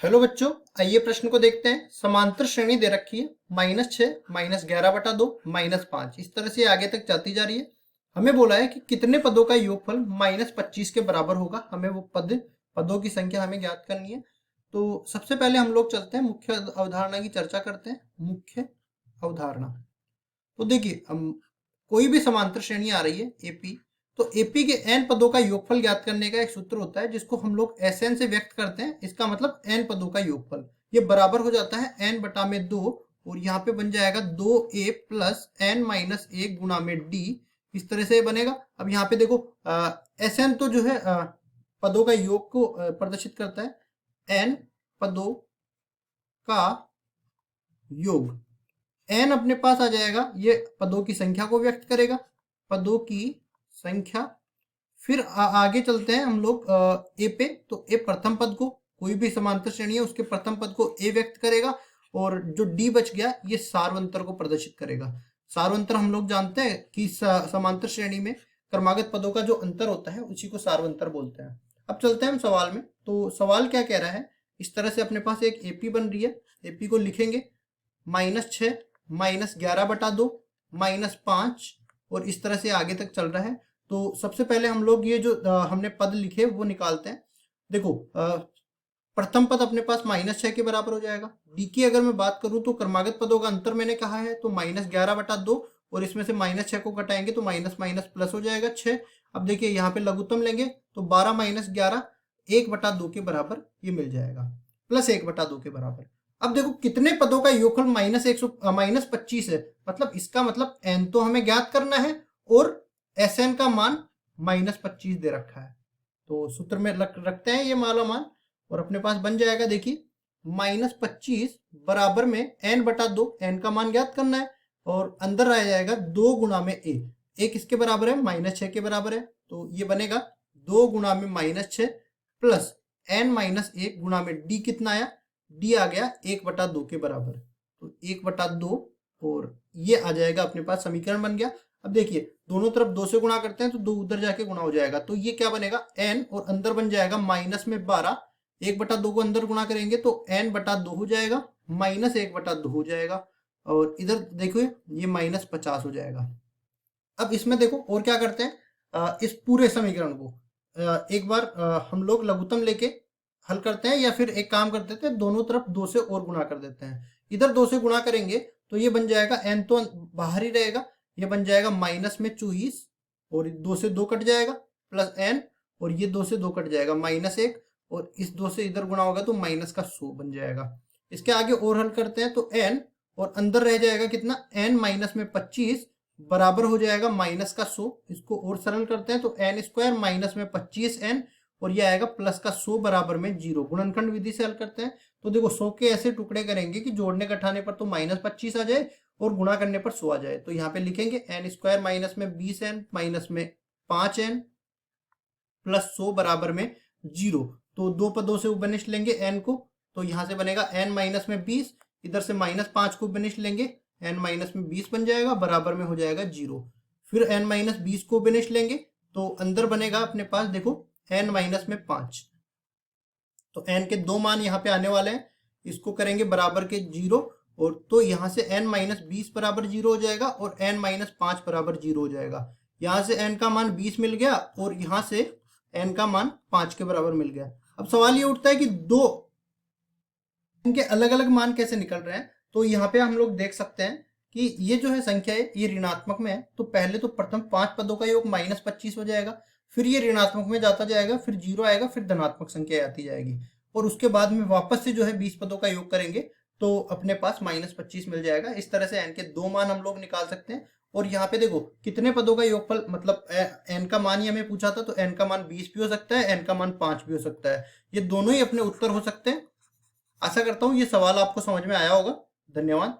Hello बच्चों, आइए प्रश्न को देखते हैं। समांतर श्रेणी दे रखी है -6 -11/2 -5, इस तरह से आगे तक जाती जा रही है। हमें बोला है कि कितने पदों का योगफल -25 के बराबर होगा। हमें वो पदों की संख्या हमें ज्ञात करनी है। तो सबसे पहले हम लोग चलते हैं, मुख्य अवधारणा की चर्चा करते हैं। मुख्य अवधारणा, तो देखिए कोई भी समांतर श्रेणी आ रही है एपी, तो एपी के एन पदों का योगफल ज्ञात करने का एक सूत्र होता है जिसको हम लोग एसएन से व्यक्त करते हैं। इसका मतलब एन पदों का योगफल, ये बराबर हो जाता है एन बटा में 2, और यहाँ पे बन जाएगा 2a प्लस एन माइनस 1 गुणा में डी। इस तरह से बनेगा। अब यहाँ पे देखो एस एन तो जो है पदों का योग को प्रदर्शित करता है। एन पदों का योग, एन अपने पास आ जाएगा, ये पदों की संख्या को व्यक्त करेगा, पदों की संख्या। फिर आगे चलते हैं हम लोग ए पे। तो ए प्रथम पद को, कोई भी समांतर श्रेणी है उसके प्रथम पद को ए व्यक्त करेगा, और जो डी बच गया ये सार्वंतर को प्रदर्शित करेगा। सार्वंतर हम लोग जानते हैं कि समांतर श्रेणी में क्रमागत पदों का जो अंतर होता है उसी को सार्वंतर बोलते हैं। अब चलते हैं हम सवाल में। तो सवाल क्या कह रहा है, इस तरह से अपने पास एक एपी बन रही है। एपी को लिखेंगे -6 -11/2 -5, और इस तरह से आगे तक चल रहा है। तो सबसे पहले हम लोग ये जो हमने पद लिखे वो निकालते हैं। देखो प्रथम पद अपने पास -6 के बराबर हो जाएगा। डी की अगर मैं बात करूं तो क्रमागत पदों का अंतर मैंने कहा है, तो -11/2, और इसमें से -6 को घटाएंगे तो माइनस माइनस प्लस हो जाएगा 6। अब देखिए यहाँ पे लघुत्तम लेंगे तो 12 - 11 1/2 के बराबर ये मिल जाएगा, प्लस 1/2 के बराबर। अब देखो कितने पदों का योगफल -25 है, मतलब इसका मतलब n तो हमें ज्ञात करना है, और Sn का मान -25 दे रखा है। तो सूत्र में रखते हैं ये माला मान, और अपने पास बन जाएगा। देखिए -25 बराबर में n/2, n का मान ज्ञात करना है, और अंदर आ जाएगा 2 गुणा में a। a किसके बराबर है, -6 के बराबर है। तो ये बनेगा 2 गुणा में -6 प्लस n-1 गुणा में d। कितना आया, d आ गया 1/2 के बराबर। तो 1/2, और ये आ जाएगा अपने पास, समीकरण बन गया। अब देखिए दोनों तरफ 2 से गुणा करते हैं तो 2 उधर जाके गुणा हो जाएगा, तो ये क्या बनेगा n, और अंदर बन जाएगा -12। 1/2 को अंदर गुणा करेंगे तो n/2 हो जाएगा, -1/2 हो जाएगा, और इधर देखिए ये -50 हो जाएगा। अब इसमें देखो और क्या करते हैं, इस पूरे समीकरण को एक बार हम लोग लघुत्तम लेके हल करते हैं, या फिर एक काम कर देते हैं, दोनों तरफ 2 से और गुणा कर देते हैं। इधर 2 से गुणा करेंगे तो ये बन जाएगा, n तो बाहर ही रहेगा, ये बन जाएगा -24, और 2 से 2 कट जाएगा, प्लस n, और ये 2 से 2 कट जाएगा -1, और इस 2 से इधर गुणा होगा तो -100 बन जाएगा। इसके आगे और हल करते हैं तो n, और अंदर रह जाएगा कितना, n-25 बराबर हो जाएगा -100। इसको और सरल करते हैं तो n² -25n, और ये आएगा +100 बराबर में 0। गुणनखंड विधि से हल करते हैं तो देखो 100 के ऐसे टुकड़े करेंगे कि जोड़ने घटाने पर तो -25 आ जाए और गुणा करने पर 100 आ जाए। तो यहाँ पे लिखेंगे n² -20n -5n +100 बराबर में 0। तो दो पदों से उपनिष्ठ लेंगे n को, तो यहाँ से बनेगा n-20, इधर से -5 को उपनिष्ठ लेंगे, n-20 बन जाएगा, बराबर में हो जाएगा 0। फिर n-20 को उपनिष्ठ लेंगे तो अंदर बनेगा अपने पास, देखो n-5, तो n के 2 मान यहाँ पे आने वाले हैं, इसको करेंगे बराबर के 0, और तो यहाँ से n-20 बराबर 0 हो जाएगा, और n-5 बराबर 0 हो जाएगा। यहाँ से n का मान 20 मिल गया, और यहाँ से n का मान 5 के बराबर मिल गया। अब सवाल ये उठता है कि दो इनके अलग अलग मान कैसे निकल रहे हैं। तो यहाँ पे हम लोग देख सकते हैं कि ये जो है संख्या है ये ऋणात्मक में है, तो पहले तो प्रथम 5 पदों का योग -25 हो जाएगा, फिर ये ऋणात्मक में जाता जाएगा, फिर 0 आएगा, फिर धनात्मक संख्या आती जाएगी, और उसके बाद में वापस से जो है 20 पदों का योग करेंगे तो अपने पास -25 मिल जाएगा। इस तरह से n के 2 मान हम लोग निकाल सकते हैं। और यहाँ पे देखो कितने पदों का योगफल, मतलब n का मान ही हमें पूछा था, तो n का मान 20 भी हो सकता है, n का मान 5 भी हो सकता है। ये दोनों ही अपने उत्तर हो सकते हैं। आशा करता हूँ ये सवाल आपको समझ में आया होगा। धन्यवाद।